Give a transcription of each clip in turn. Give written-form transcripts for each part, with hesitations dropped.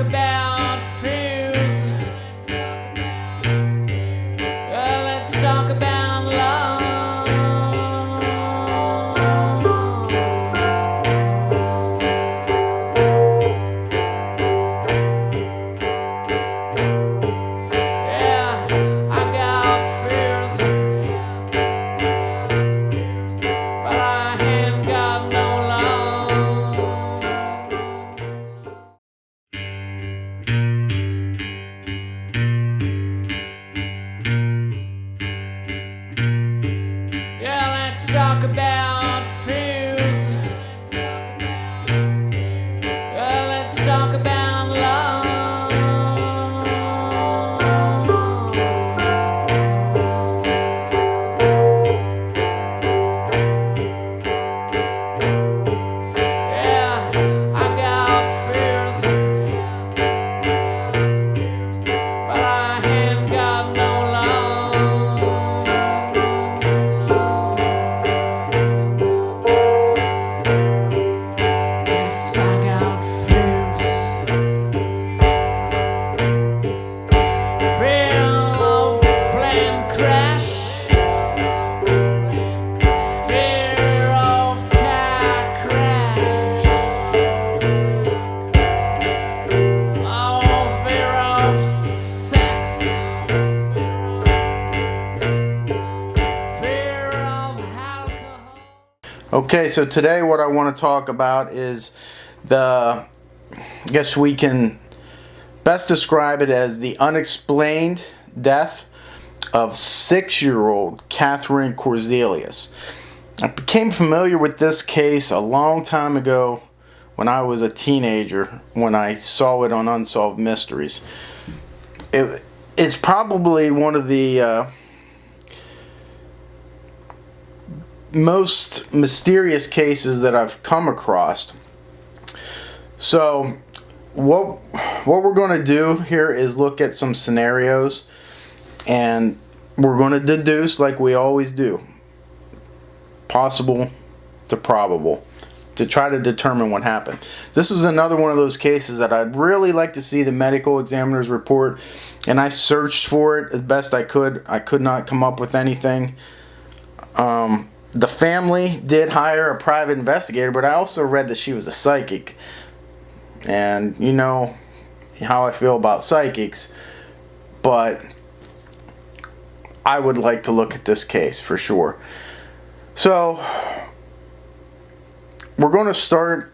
about fears. Let's talk about love. Yeah, I got fears, but I ain't got no love. Yeah, let's talk about fears. Yeah, let's talk about love. Yeah, I got fears, but I ain't got no love. Yes, I got fears. Fear of plane crash. Fear of car crash. Oh, fear of sex. Fear of alcohol. Okay, so today what I want to talk about is I guess we can best describe it as the unexplained death of 6-year-old Katherine Korzilius. I became familiar with this case a long time ago when I was a teenager, when I saw it on Unsolved Mysteries. It's probably one of the most mysterious cases that I've come across. So what we're going to do here is look at some scenarios, and we're going to deduce like we always do, possible to probable, to try to determine what happened. This is another one of those cases that I'd really like to see the medical examiner's report, and I searched for it as best I could. I could not come up with anything. The family did hire a private investigator, but I also read that she was a psychic. And you know how I feel about psychics, but I would like to look at this case for sure. So we're going to start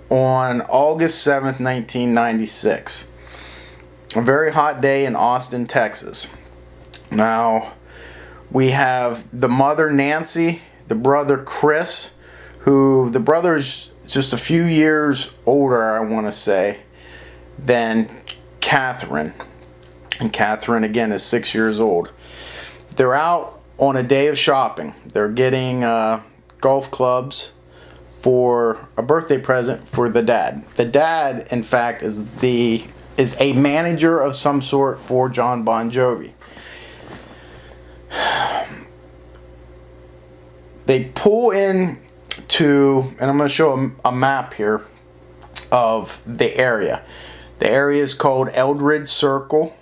on August 7th, 1996. A very hot day in Austin, Texas. Now, we have the mother, Nancy, the brother, Chris, who the brother's just a few years older, I want to say, than Katherine. And Katherine, again, is 6 years old. They're out on a day of shopping. They're getting golf clubs for a birthday present for the dad. The dad, in fact, is a manager of some sort for John Bon Jovi. They pull in to, and I'm going to show a map here of the area. The area is called Eldred Circle.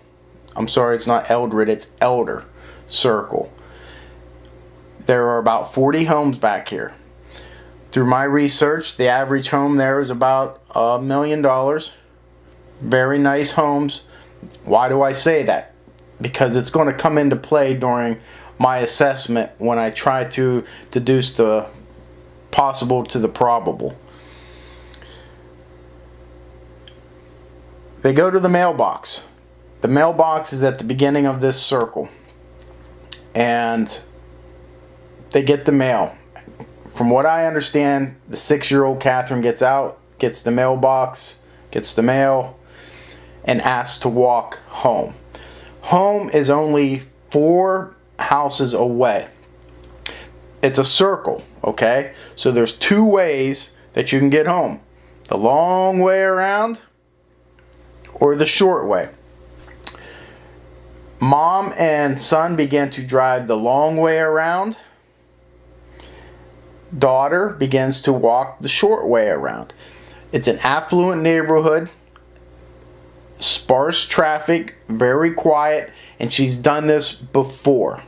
I'm sorry, it's not Eldred, it's Elder Circle. There are about 40 homes back here. Through my research, the average home there is about $1 million. Very nice homes. Why do I say that? Because it's going to come into play during my assessment when I try to deduce the possible to the probable. They go to the mailbox. The mailbox is at the beginning of this circle, and they get the mail. From what I understand, the 6-year-old Katherine gets out, gets the mailbox, gets the mail, and asks to walk home. Home is only 4 houses away. It's a circle, okay? So there's 2 ways that you can get home. The long way around or the short way. Mom and son began to drive the long way around. Daughter begins to walk the short way around. It's an affluent neighborhood. sparse traffic, very quiet, and she's done this before.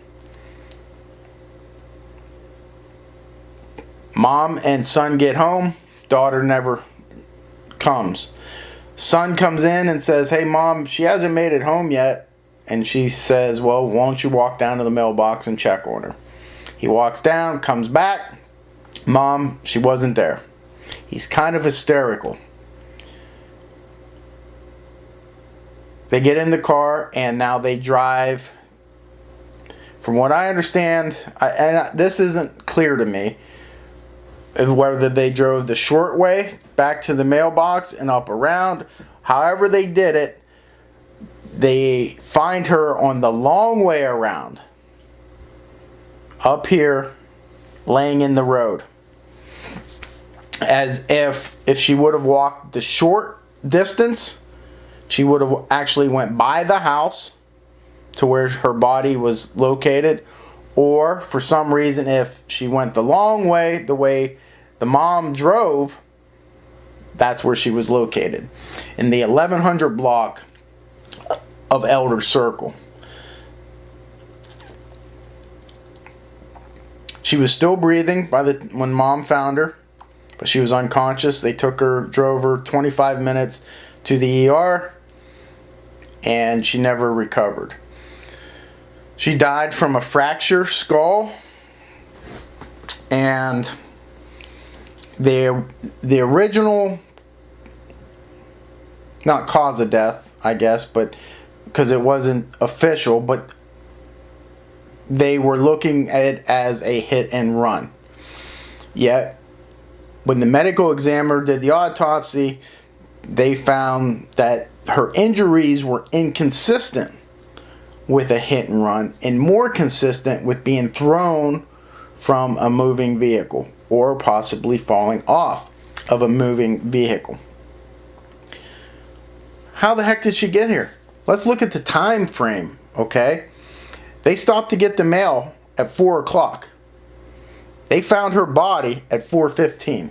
Mom and son get home, daughter never comes. Son comes in and says, "Hey mom, she hasn't made it home yet." And she says, "Well, why don't you walk down to the mailbox and check on her?" He walks down, comes back. Mom, she wasn't there. He's kind of hysterical. They get in the car and now they drive. From what I understand, this isn't clear to me, whether they drove the short way back to the mailbox and up around. However they did it, they find her on the long way around, up here, laying in the road. As if she would have walked the short distance, she would have actually went by the house to where her body was located. Or for some reason, if she went the long way, the way the mom drove, that's where she was located, in the 1100 block of Elder Circle. She was still breathing when mom found her, but she was unconscious. They drove her 25 minutes to the ER, and she never recovered. She died from a fractured skull, and the original, not cause of death, I guess, but because it wasn't official, but they were looking at it as a hit and run. Yet, when the medical examiner did the autopsy, they found that her injuries were inconsistent with a hit and run and more consistent with being thrown from a moving vehicle or possibly falling off of a moving vehicle. How the heck did she get here? Let's look at the time frame, okay? They stopped to get the mail at 4 o'clock. They found her body at 4:15.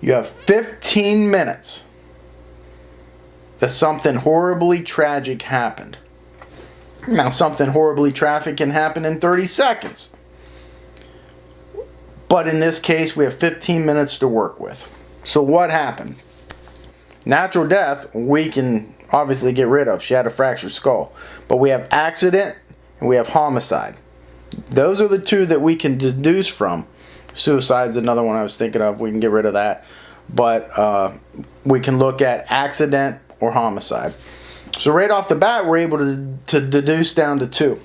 You have 15 minutes that something horribly tragic happened. Now, something horribly tragic can happen in 30 seconds. But in this case, we have 15 minutes to work with. So what happened? Natural death, we can obviously get rid of. She had a fractured skull. But we have accident and we have homicide. Those are the two that we can deduce from. Suicide's another one I was thinking of. We can get rid of that. But we can look at accident or homicide. So right off the bat, we're able to deduce down to two.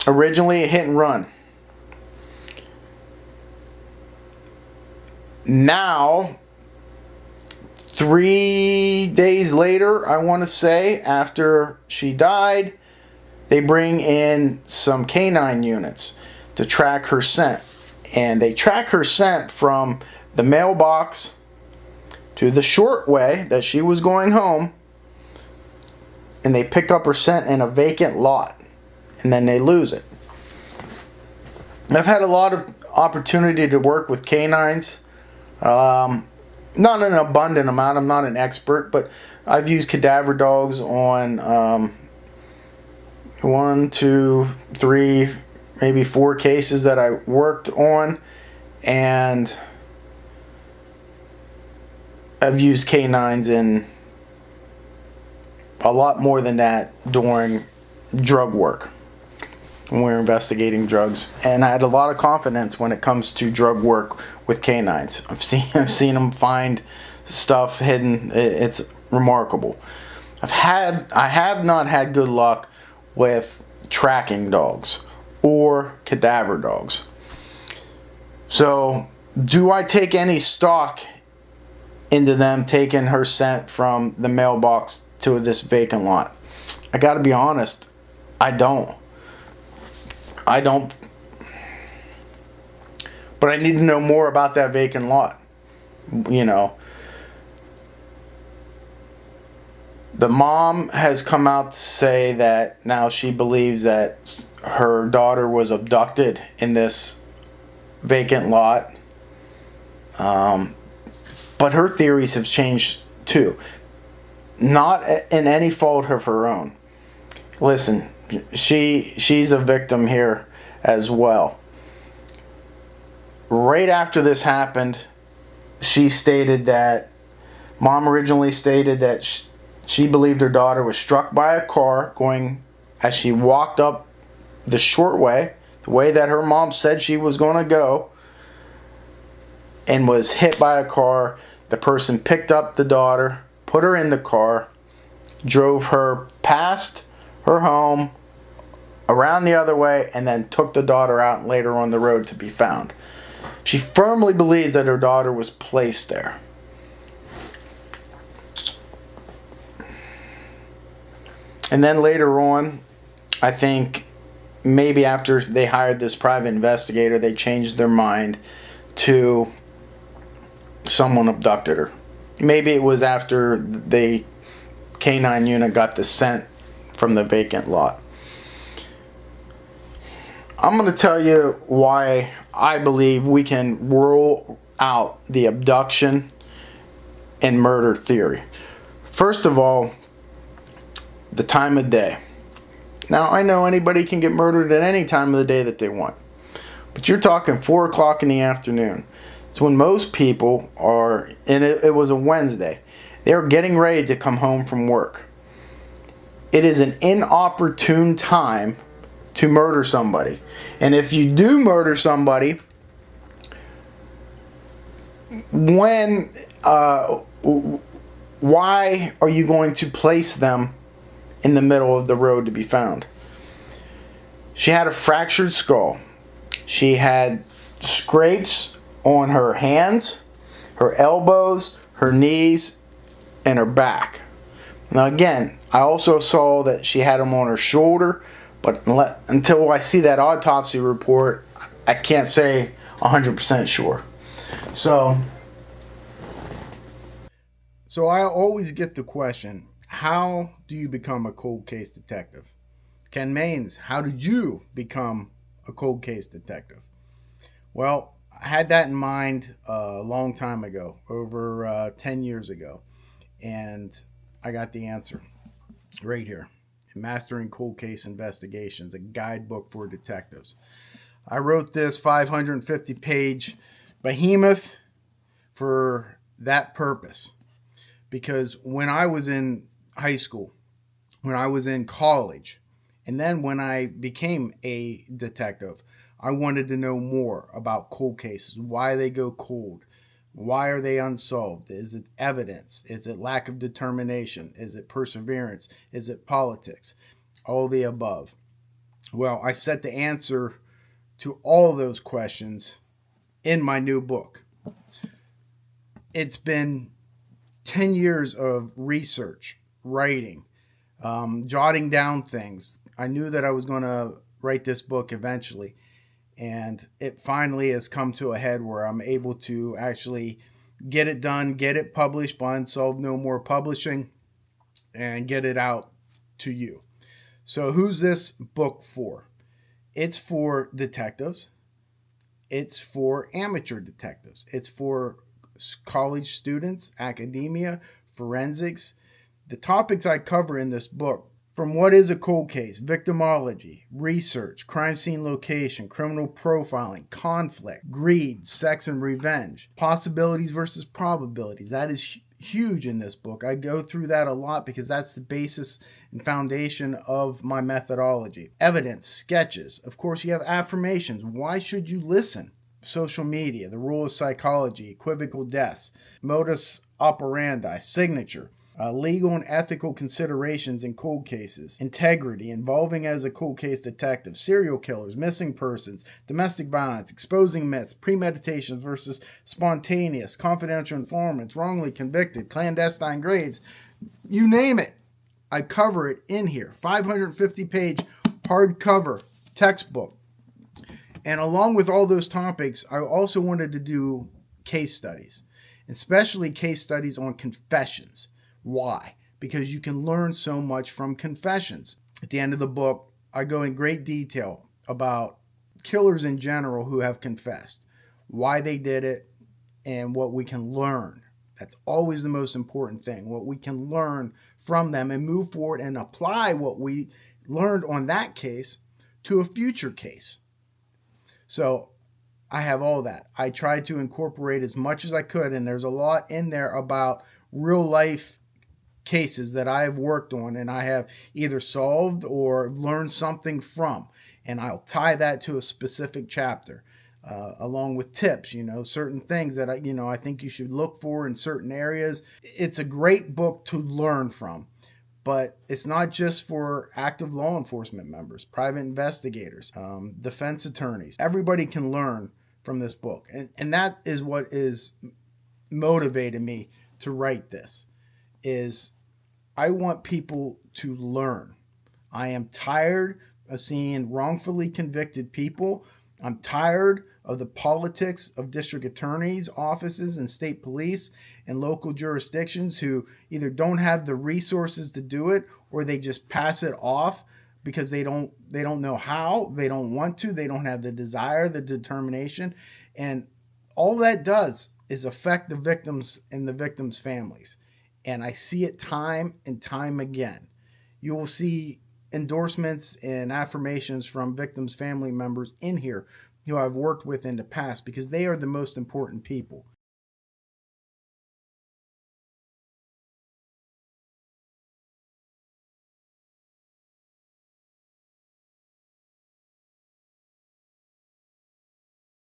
Originally a hit and run. Now, 3 days later, I want to say, after she died, they bring in some canine units to track her scent. And they track her scent from the mailbox to the short way that she was going home. And they pick up her scent in a vacant lot. And then they lose it. I've had a lot of opportunity to work with canines. Not an abundant amount. I'm not an expert, but I've used cadaver dogs on 1, 2, 3, maybe 4 cases that I worked on, and I've used canines in a lot more than that during drug work when we're investigating drugs. And I had a lot of confidence when it comes to drug work with canines. I've seen them find stuff hidden. It's remarkable. I have not had good luck with tracking dogs or cadaver dogs. So, do I take any stock into them taking her scent from the mailbox to this vacant lot? I gotta be honest, I don't. But I need to know more about that vacant lot. You know. The mom has come out to say that now she believes that her daughter was abducted in this vacant lot. But her theories have changed too. not in any fault of her own. Listen, she's a victim here as well. Right after this happened, she stated that mom originally stated that she believed her daughter was struck by a car going as she walked up the short way, the way that her mom said she was going to go, and was hit by a car. The person picked up the daughter, put her in the car, drove her past her home, around the other way, and then took the daughter out later on the road to be found. She firmly believes that her daughter was placed there. And then later on, I think maybe after they hired this private investigator, they changed their mind to someone abducted her. Maybe it was after the canine unit got the scent from the vacant lot. I'm going to tell you why I believe we can rule out the abduction and murder theory. First of all, the time of day. Now, I know anybody can get murdered at any time of the day that they want. But you're talking 4 o'clock in the afternoon. It's when most people are, and it was a Wednesday, they were getting ready to come home from work. It is an inopportune time to murder somebody. And if you do murder somebody, why are you going to place them in the middle of the road to be found? She had a fractured skull. She had scrapes on her hands, her elbows, her knees, and her back. Now again, I also saw that she had them on her shoulder, but until I see that autopsy report, I can't say 100% sure. So I always get the question, how do you become a cold case detective? Ken Maines, how did you become a cold case detective? Well, I had that in mind a long time ago, over 10 years ago, and I got the answer right here. Mastering Cold Case Investigations, a guidebook for detectives. I wrote this 550-page behemoth for that purpose, because when I was in high school, when I was in college, and then when I became a detective, I wanted to know more about cold cases, why they go cold, why are they unsolved, is it evidence, is it lack of determination, is it perseverance, is it politics, all the above. Well, I set the answer to all those questions in my new book. It's been 10 years of research, writing, jotting down things. I knew that I was going to write this book eventually, and it finally has come to a head where I'm able to actually get it done, get it published by Unsolved No More Publishing, and get it out to you. So who's this book for? It's for detectives. It's for amateur detectives. It's for college students, academia, forensics. The topics I cover in this book, from what is a cold case, victimology, research, crime scene location, criminal profiling, conflict, greed, sex and revenge, possibilities versus probabilities. That is huge in this book. I go through that a lot because that's the basis and foundation of my methodology. Evidence, sketches. Of course, you have affirmations. Why should you listen? Social media, the rule of psychology, equivocal deaths, modus operandi, signature. Legal and ethical considerations in cold cases, integrity, involving as a cold case detective, serial killers, missing persons, domestic violence, exposing myths, premeditation versus spontaneous, confidential informants, wrongly convicted, clandestine graves, you name it. I cover it in here. 550-page hardcover textbook. And along with all those topics, I also wanted to do case studies, especially case studies on confessions. Why? Because you can learn so much from confessions. At the end of the book, I go in great detail about killers in general who have confessed, why they did it, and what we can learn That's always the most important thing, what we can learn from them and move forward and apply what we learned on that case to a future case. So I have all that. I tried to incorporate as much as I could, and there's a lot in there about real life cases that I have worked on and I have either solved or learned something from. And I'll tie that to a specific chapter, along with tips, certain things that I think you should look for in certain areas. It's a great book to learn from, but it's not just for active law enforcement members, private investigators, defense attorneys. Everybody can learn from this book. And that is what is motivated me to write this. Is I want people to learn. I am tired of seeing wrongfully convicted people. I'm tired of the politics of district attorneys' offices and state police and local jurisdictions who either don't have the resources to do it or they just pass it off because they don't know how, they don't want to, they don't have the desire, the determination. And all that does is affect the victims and the victims' families. And I see it time and time again. You will see endorsements and affirmations from victims' family members in here who I've worked with in the past because they are the most important people.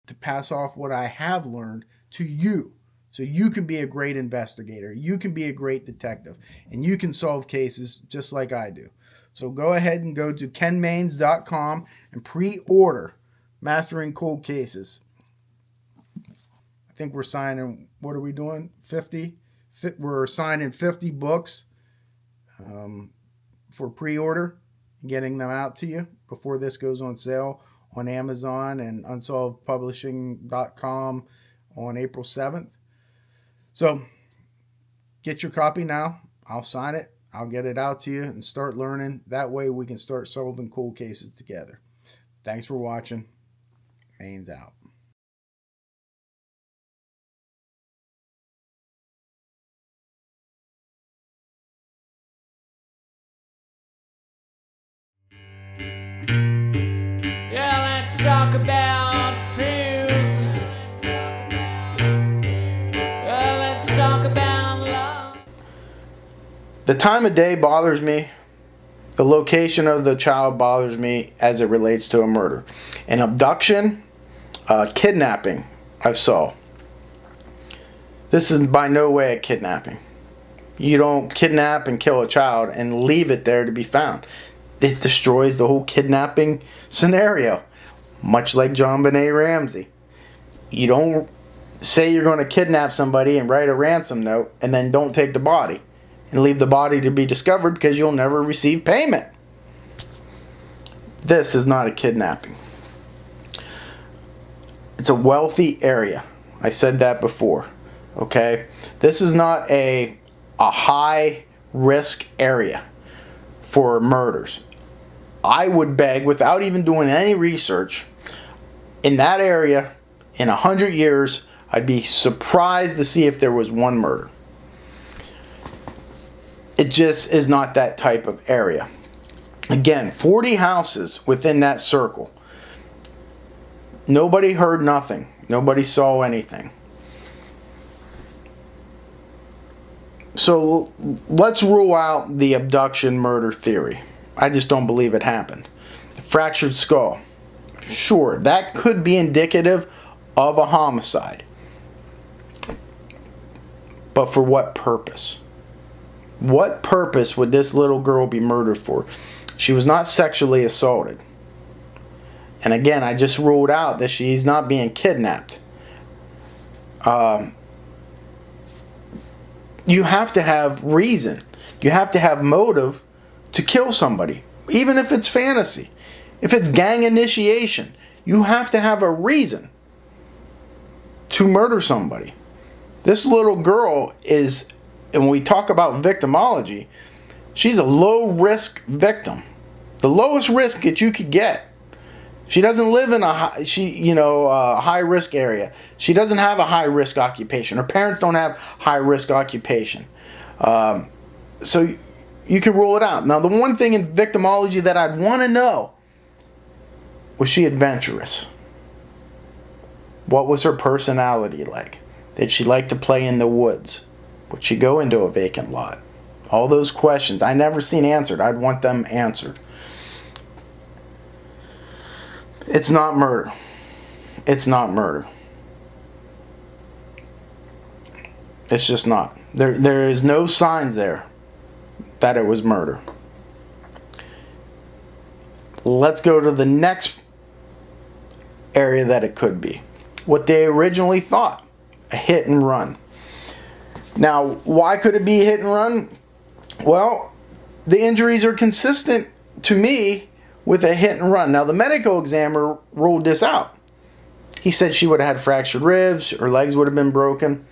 To pass off what I have learned to you. So you can be a great investigator, you can be a great detective, and you can solve cases just like I do. So go ahead and go to kenmains.com and pre-order Mastering Cold Cases. I think we're signing, what are we doing? 50? We're signing 50 books for pre-order, getting them out to you before this goes on sale on Amazon and unsolvedpublishing.com on April 7th. So get your copy now. I'll sign it. I'll get it out to you and start learning. That way we can start solving cold cases together. Thanks for watching. Mains out. Yeah, let's talk about fears. Yeah, let's talk about love. The time of day bothers me. The location of the child bothers me as it relates to a murder. An abduction, kidnapping, I saw. This is by no way a kidnapping. You don't kidnap and kill a child and leave it there to be found. It destroys the whole kidnapping scenario. Much like JonBenet Ramsey. You don't say you're going to kidnap somebody and write a ransom note and then don't take the body and leave the body to be discovered because you'll never receive payment. This is not a kidnapping. It's a wealthy area. I said that before. Okay? This is not a high risk area for murders. I would beg, without even doing any research, in that area, in 100 years, I'd be surprised to see if there was one murder. It just is not that type of area. Again, 40 houses within that circle. Nobody heard nothing. Nobody saw anything. So let's rule out the abduction murder theory. I just don't believe it happened. The fractured skull. Sure, that could be indicative of a homicide. But for what purpose? What purpose would this little girl be murdered for? She was not sexually assaulted. And again, I just ruled out that she's not being kidnapped. You have to have reason. You have to have motive to kill somebody. Even if it's fantasy. If it's gang initiation. You have to have a reason to murder somebody. This little girl is, and when we talk about victimology, she's a low risk victim. The lowest risk that you could get. She doesn't live in a high risk area. She doesn't have a high risk occupation. Her parents don't have high risk occupation. So you can rule it out. Now, the one thing in victimology that I'd want to know, was she adventurous? What was her personality like? Did she like to play in the woods? Would she go into a vacant lot? All those questions I never seen answered. I'd want them answered. It's not murder. It's not murder. It's just not. There is no signs there that it was murder. Let's go to the next area that it could be. What they originally thought, a hit and run. Now, why could it be a hit and run? Well, the injuries are consistent to me with a hit and run. Now, the medical examiner ruled this out. He said she would have had fractured ribs, her legs would have been broken.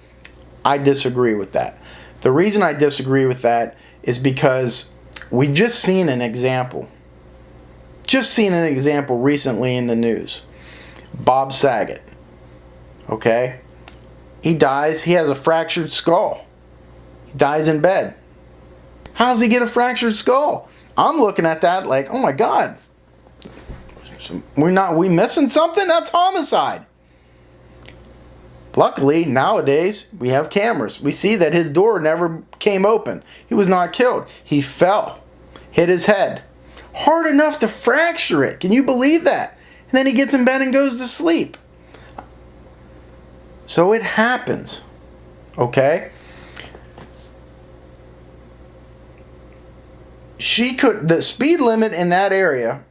I disagree with that. The reason I disagree with that is because we just seen an example. Just seen an example recently in the news. Bob Saget. Okay? He dies. He has a fractured skull. He dies in bed. How does he get a fractured skull? I'm looking at that like, oh my God. We missing something? That's homicide. Luckily, nowadays, we have cameras. We see that his door never came open. He was not killed. He fell. Hit his head. Hard enough to fracture it. Can you believe that? And then he gets in bed and goes to sleep. So it happens. Okay? The speed limit in that area,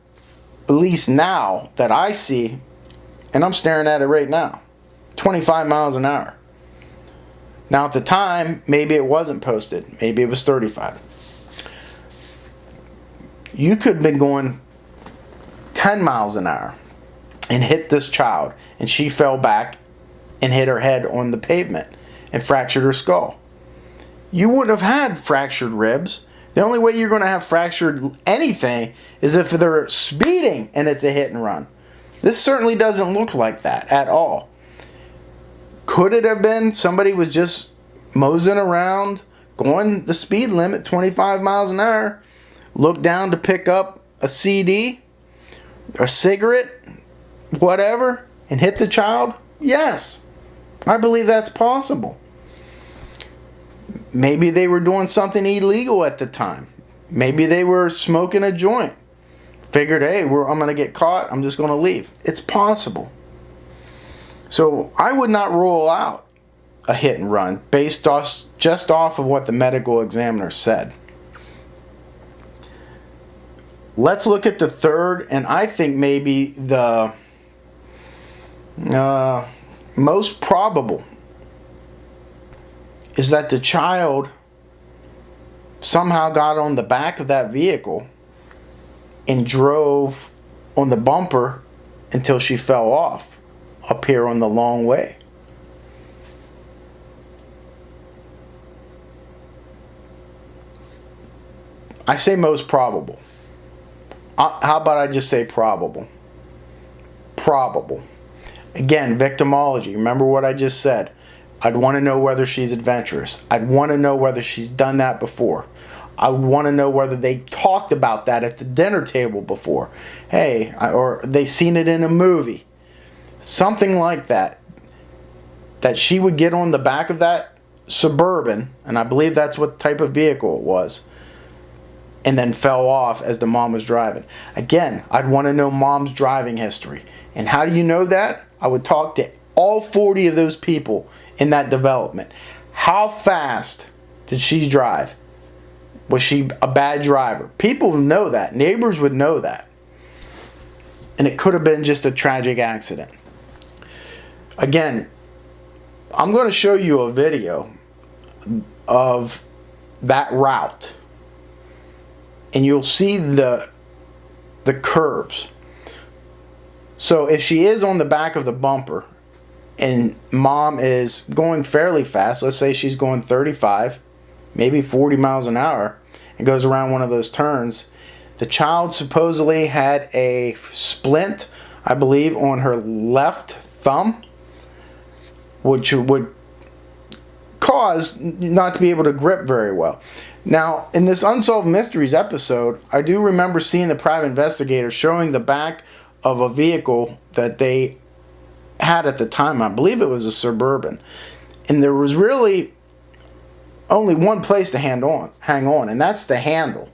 at least now that I see, and I'm staring at it right now, 25 miles an hour. Now at the time, maybe it wasn't posted. Maybe it was 35. You could have been going 10 miles an hour and hit this child, and she fell back and hit her head on the pavement and fractured her skull. You wouldn't have had fractured ribs. The only way you're going to have fractured anything is if they're speeding and it's a hit and run. This certainly doesn't look like that at all. Could it have been somebody was just moseying around, going the speed limit, 25 miles an hour, looked down to pick up a CD, a cigarette, whatever, and hit the child? Yes, I believe that's possible. Maybe they were doing something illegal at the time. Maybe they were smoking a joint. Figured, hey, I'm going to get caught. I'm just going to leave. It's possible. So I would not rule out a hit and run based just off of what the medical examiner said. Let's look at the third, and I think maybe the most probable is that the child somehow got on the back of that vehicle and drove on the bumper until she fell off up here on the long way. I say most probable. How about I just say probable? Probable. Again, victimology. Remember what I just said. I'd want to know whether she's adventurous. I'd want to know whether she's done that before. I would want to know whether they talked about that at the dinner table before. Hey, or they seen it in a movie. Something like that. That she would get on the back of that Suburban, and I believe that's what type of vehicle it was, and then fell off as the mom was driving. Again, I'd want to know mom's driving history. And how do you know that? I would talk to all 40 of those people in that development. How fast did she drive? Was she a bad driver? People know that. Neighbors would know that. And it could have been just a tragic accident. Again, I'm going to show you a video of that route. And you'll see the curves. So if she is on the back of the bumper and mom is going fairly fast, let's say she's going 35, maybe 40 miles an hour, and goes around one of those turns, the child supposedly had a splint. I believe, on her left thumb, which would cause not to be able to grip very well. Now, in this Unsolved Mysteries episode, I do remember seeing the private investigator showing the back of a vehicle that they had at the time. I believe it was a Suburban. And there was really only one place to hang on, and that's the handle.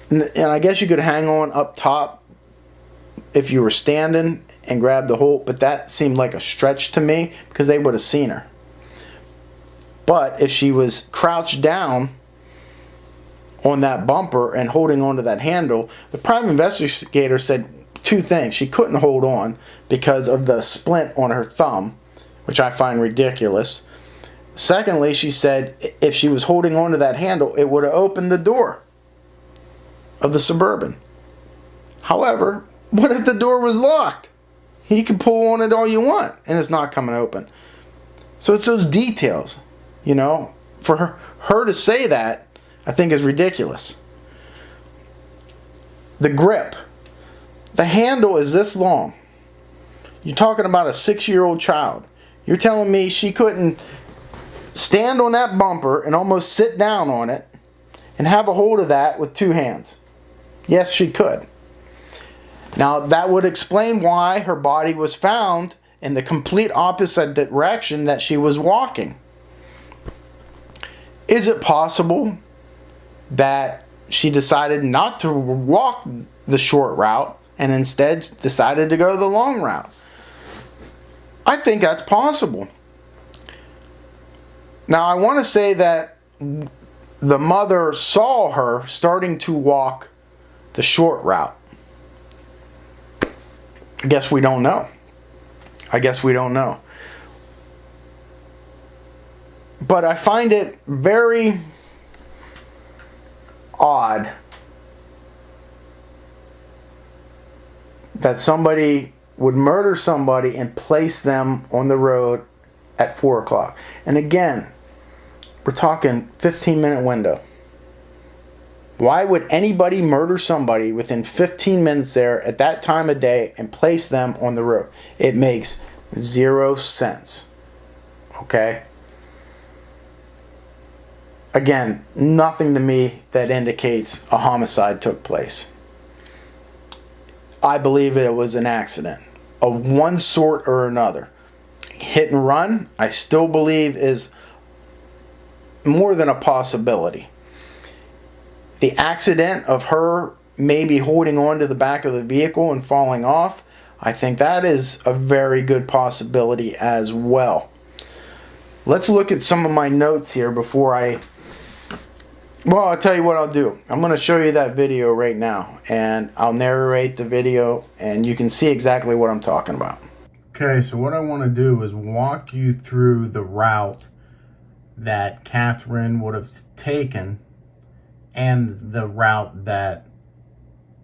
And I guess you could hang on up top if you were standing and grab the whole, but that seemed like a stretch to me because they would have seen her. But if she was crouched down on that bumper and holding onto that handle, the private investigator said two things. She couldn't hold on because of the splint on her thumb, which I find ridiculous. Secondly, she said if she was holding onto that handle, it would have opened the door of the Suburban. However, what if the door was locked? You can pull on it all you want and it's not coming open. So it's those details, you know. For her to say that, I think is ridiculous. The grip. The handle is this long. You're talking about a 6-year-old child. You're telling me she couldn't stand on that bumper and almost sit down on it and have a hold of that with two hands? Yes, she could. Now, that would explain why her body was found in the complete opposite direction that she was walking. Is it possible that she decided not to walk the short route and instead decided to go the long route? I think that's possible. Now, I want to say that the mother saw her starting to walk the short route. I guess we don't know. But I find it very odd that somebody would murder somebody and place them on the road at 4 o'clock. And again, we're talking 15-minute window. Why would anybody murder somebody within 15 minutes there at that time of day and place them on the road? It makes 0 sense. Okay? Again, nothing to me that indicates a homicide took place. I believe it was an accident of one sort or another. Hit and run, I still believe, is more than a possibility. The accident of her maybe holding on to the back of the vehicle and falling off, I think that is a very good possibility as well. Let's look at some of my notes here before I'll tell you what I'll do. I'm going to show you that video right now, and I'll narrate the video, and you can see exactly what I'm talking about. Okay, so what I want to do is walk you through the route that Katherine would have taken and the route that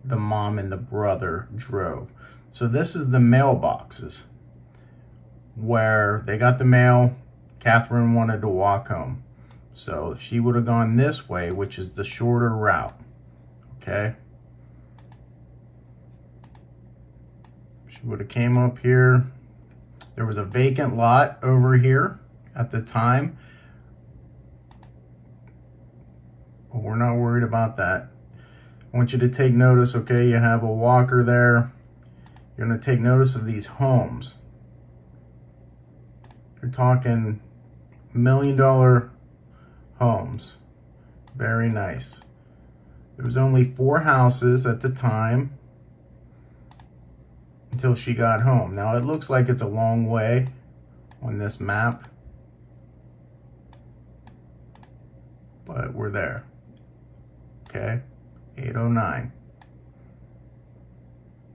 the mom and the brother drove. So this is the mailboxes where they got the mail. Katherine wanted to walk home. So she would have gone this way, which is the shorter route. Okay. She would have came up here. There was a vacant lot over here at the time. But we're not worried about that. I want you to take notice, okay? You have a walker there. You're going to take notice of these homes. You're talking $1 million homes. Very nice. There was only 4 houses at the time until she got home. Now it looks like it's a long way on this map, but we're there. Okay, 809.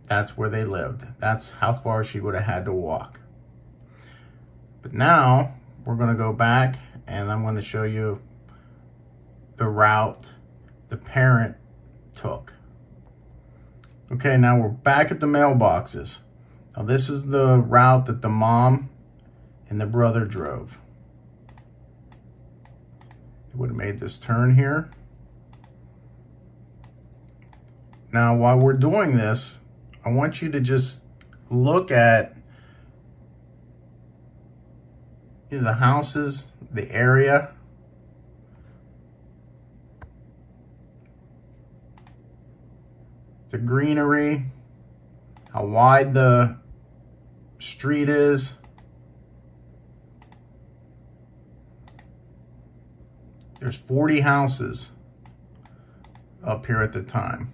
That's where they lived. That's how far she would have had to walk. But now we're going to go back and I'm going to show you the route the parent took. Okay, now we're back at the mailboxes. Now this is the route that the mom and the brother drove. They would have made this turn here. Now while we're doing this, I want you to just look at the houses, the area. The greenery, how wide the street is. There's 40 houses up here at the time.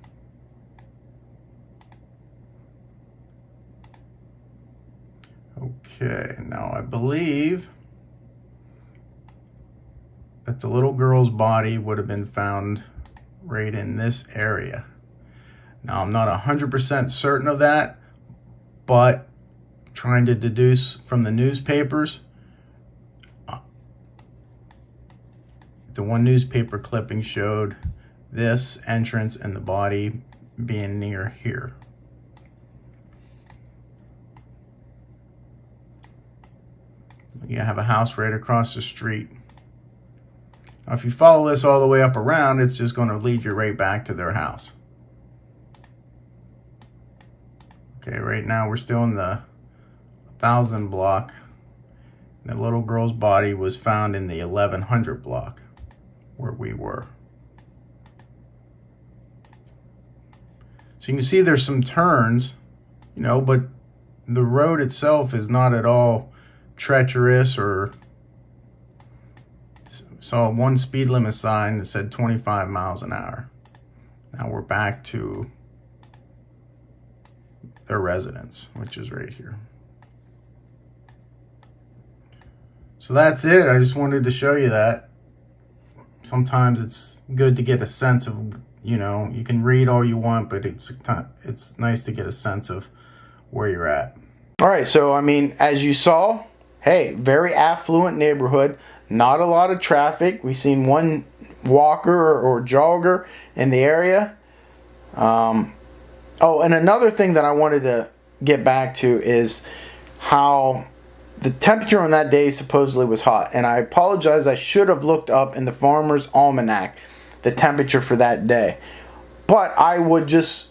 Okay, now I believe that the little girl's body would have been found right in this area. Now, I'm not 100% certain of that, but trying to deduce from the newspapers, the one newspaper clipping showed this entrance and the body being near here. You have a house right across the street. Now, if you follow this all the way up around, it's just going to lead you right back to their house. Okay, right now we're still in the 1000 block. The little girl's body was found in the 1100 block where we were. So you can see there's some turns, but the road itself is not at all treacherous. Or saw one speed limit sign that said 25 miles an hour. Now we're back to their residence, which is right here. So that's it. I just wanted to show you that. Sometimes it's good to get a sense of, you can read all you want, but it's nice to get a sense of where you're at. All right, so I mean, as you saw, hey, very affluent neighborhood, not a lot of traffic. We've seen one walker or jogger in the area. Oh, and another thing that I wanted to get back to is how the temperature on that day supposedly was hot. And I apologize, I should have looked up in the Farmer's Almanac the temperature for that day. But I would just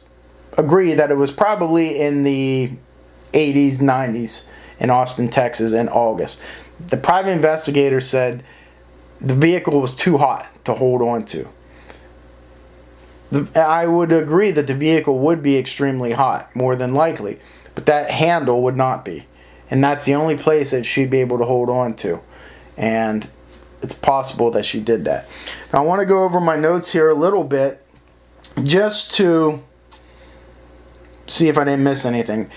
agree that it was probably in the 80s, 90s in Austin, Texas in August. The private investigator said the vehicle was too hot to hold on to. I would agree that the vehicle would be extremely hot, more than likely, but that handle would not be. And that's the only place that she'd be able to hold on to. And it's possible that she did that. Now I want to go over my notes here a little bit, just to see if I didn't miss anything.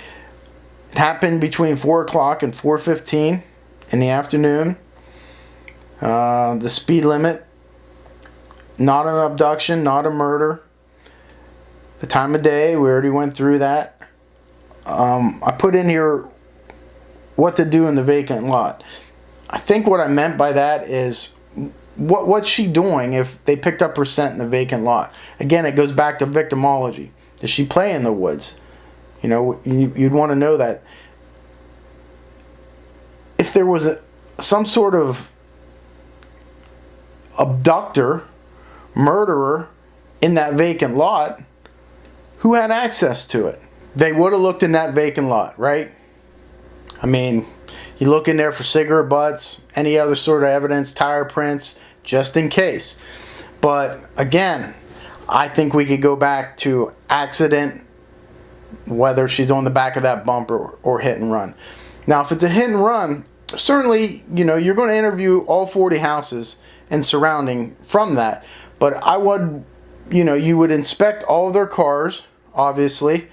It happened between 4 o'clock and 4:15 in the afternoon. The speed limit, not an abduction, not a murder. The time of day, we already went through that. I put in here what to do in the vacant lot. I think what I meant by that is what's she doing if they picked up her scent in the vacant lot? Again, it goes back to victimology. Does she play in the woods? You'd want to know that. If there was some sort of abductor, murderer in that vacant lot, who had access to it? They would have looked in that vacant lot, right? I mean, you look in there for cigarette butts, any other sort of evidence, tire prints, just in case. But again, I think we could go back to accident, whether she's on the back of that bumper or hit and run. Now, if it's a hit and run, certainly, you're going to interview all 40 houses and surrounding from that. But I would, you would inspect all of their cars, obviously,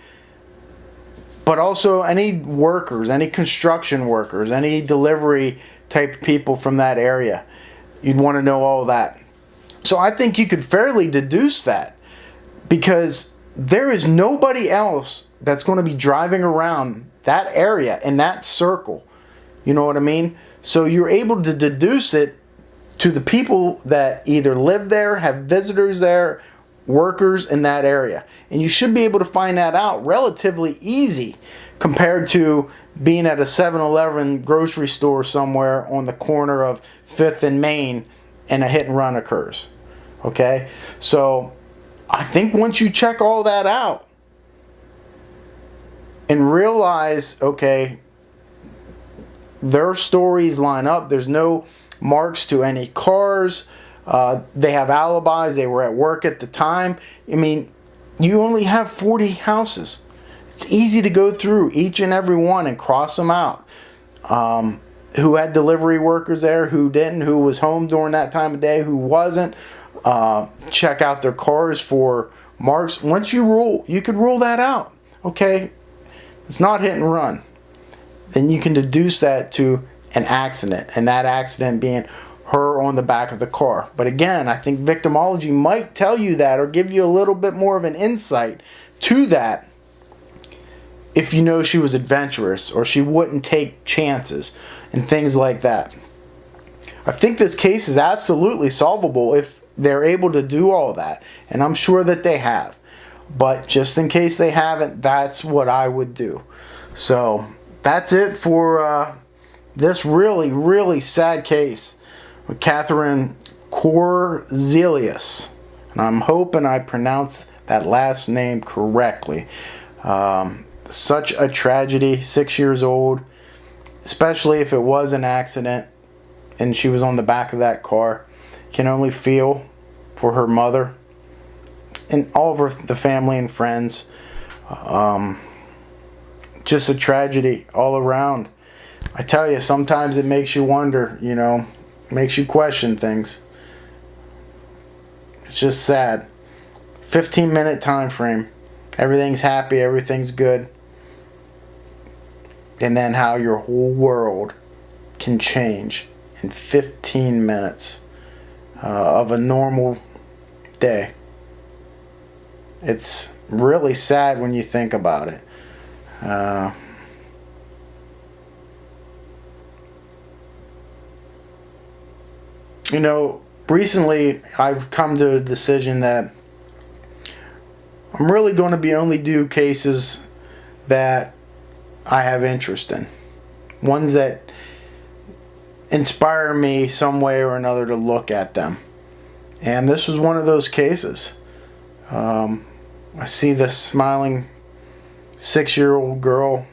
but also any workers, any construction workers, any delivery type people from that area. You'd want to know all that. So I think you could fairly deduce that, because there is nobody else that's going to be driving around that area in that circle. You know what I mean? So you're able to deduce it to the people that either live there, have visitors there, workers in that area. And you should be able to find that out relatively easy compared to being at a 7-Eleven grocery store somewhere on the corner of 5th and Main and a hit and run occurs. Okay? So I think once you check all that out, and realize, okay, their stories line up. There's no marks to any cars. They have alibis. They were at work at the time. I mean, you only have 40 houses. It's easy to go through each and every one and cross them out. Who had delivery workers there, who didn't, who was home during that time of day, who wasn't. Check out their cars for marks. Once you could rule that out. Okay, it's not hit and run. Then you can deduce that to an accident, and that accident being her on the back of the car. But again, I think victimology might tell you that, or give you a little bit more of an insight to that, if you know she was adventurous or she wouldn't take chances and things like that. I think this case is absolutely solvable if they're able to do all that, and I'm sure that they have. But just in case they haven't, that's what I would do. So that's it for this really, really sad case with Katherine Korzilius. And I'm hoping I pronounced that last name correctly. Such a tragedy, 6 years old, especially if it was an accident and she was on the back of that car. Can only feel for her mother and all of the family and friends. Just a tragedy all around. I tell you, sometimes it makes you wonder, makes you question things. It's just sad. 15-minute time frame. Everything's happy, everything's good. And then how your whole world can change in 15 minutes of a normal day. It's really sad when you think about it. Recently I've come to a decision that I'm really going to be only do cases that I have interest in. Ones that inspire me some way or another to look at them. And this was one of those cases. I see this smiling 6-year-old girl,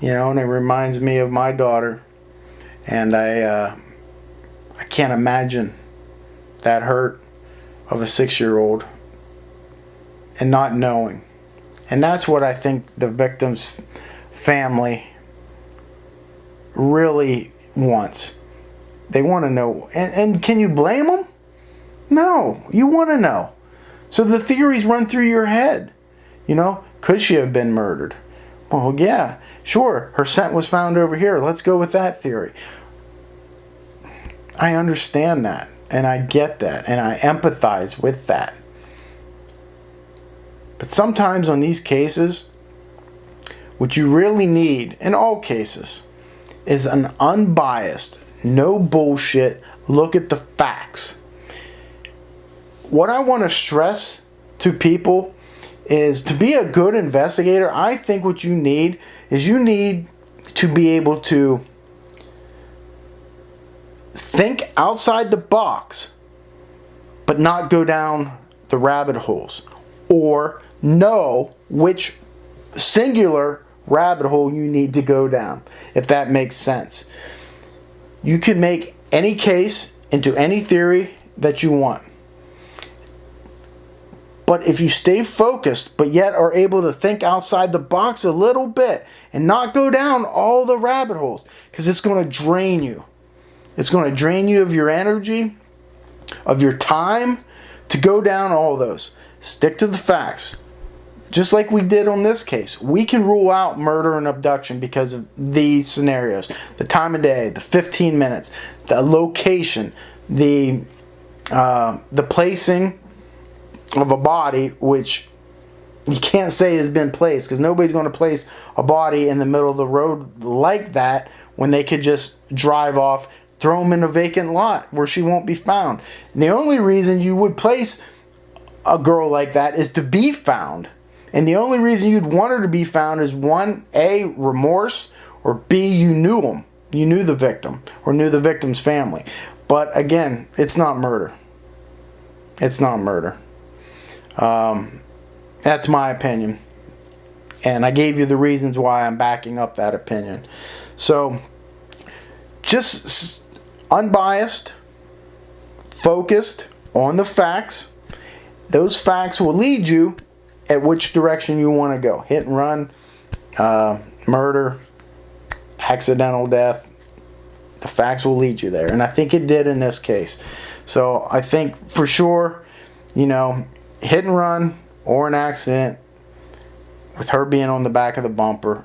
and it reminds me of my daughter. And I can't imagine that hurt of a 6-year-old and not knowing. And that's what I think the victim's family really wants. They want to know. And can you blame them? No, you want to know. So the theories run through your head. Could she have been murdered? Well, yeah, sure. Her scent was found over here. Let's go with that theory. I understand that, and I get that, and I empathize with that. But sometimes on these cases, what you really need, in all cases, is an unbiased, no bullshit look at the facts. What I want to stress to people is, to be a good investigator, I think what you need is you need to be able to think outside the box, but not go down the rabbit holes, or know which singular rabbit hole you need to go down, if that makes sense. You can make any case into any theory that you want. But if you stay focused, but yet are able to think outside the box a little bit and not go down all the rabbit holes, because it's going to drain you. It's going to drain you of your energy, of your time, to go down all those. Stick to the facts. Just like we did on this case. We can rule out murder and abduction because of these scenarios. The time of day, the 15 minutes, the location, the placing of a body, which you can't say has been placed, because nobody's going to place a body in the middle of the road like that when they could just drive off, throw them in a vacant lot where she won't be found. And the only reason you would place a girl like that is to be found. And the only reason you'd want her to be found is, one, A, remorse, or B, you knew them. You knew the victim, or knew the victim's family. But again, it's not murder. It's not murder. That's my opinion. And I gave you the reasons why I'm backing up that opinion. So, just unbiased, focused on the facts. Those facts will lead you at which direction you want to go. Hit and run, murder, accidental death. The facts will lead you there. And I think it did in this case. So I think for sure, hit and run or an accident with her being on the back of the bumper.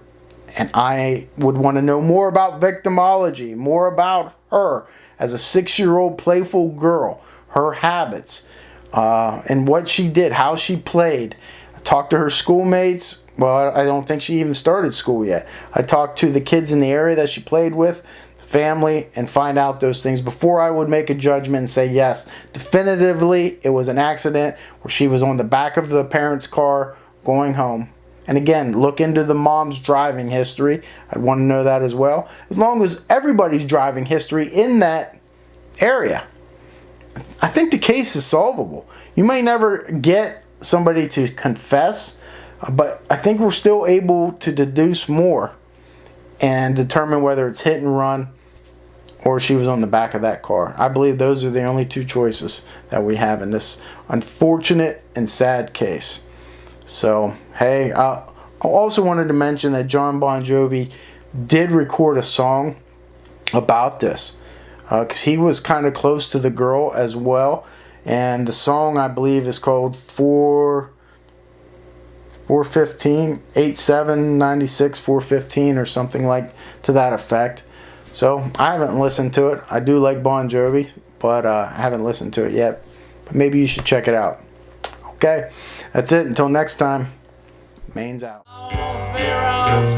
And I would want to know more about victimology, more about her as a 6-year-old playful girl, her habits, and what she did, how she played. I talked to her schoolmates. Well, I don't think she even started school yet. I talked to the kids in the area that she played with, family, and find out those things before I would make a judgment and say, yes, definitively it was an accident where she was on the back of the parents' car going home. And again, look into the mom's driving history. I'd want to know that as well. As long as everybody's driving history in that area, I think the case is solvable. You may never get somebody to confess, but I think we're still able to deduce more and determine whether it's hit and run or she was on the back of that car. I believe those are the only two choices that we have in this unfortunate and sad case. So, hey, I also wanted to mention that Jon Bon Jovi did record a song about this because he was kind of close to the girl as well. And the song, I believe, is called 415, 8796, 415 or something like to that effect. So, I haven't listened to it. I do like Bon Jovi, but I haven't listened to it yet. But maybe you should check it out. Okay, that's it. Until next time, Maine's out. Fear of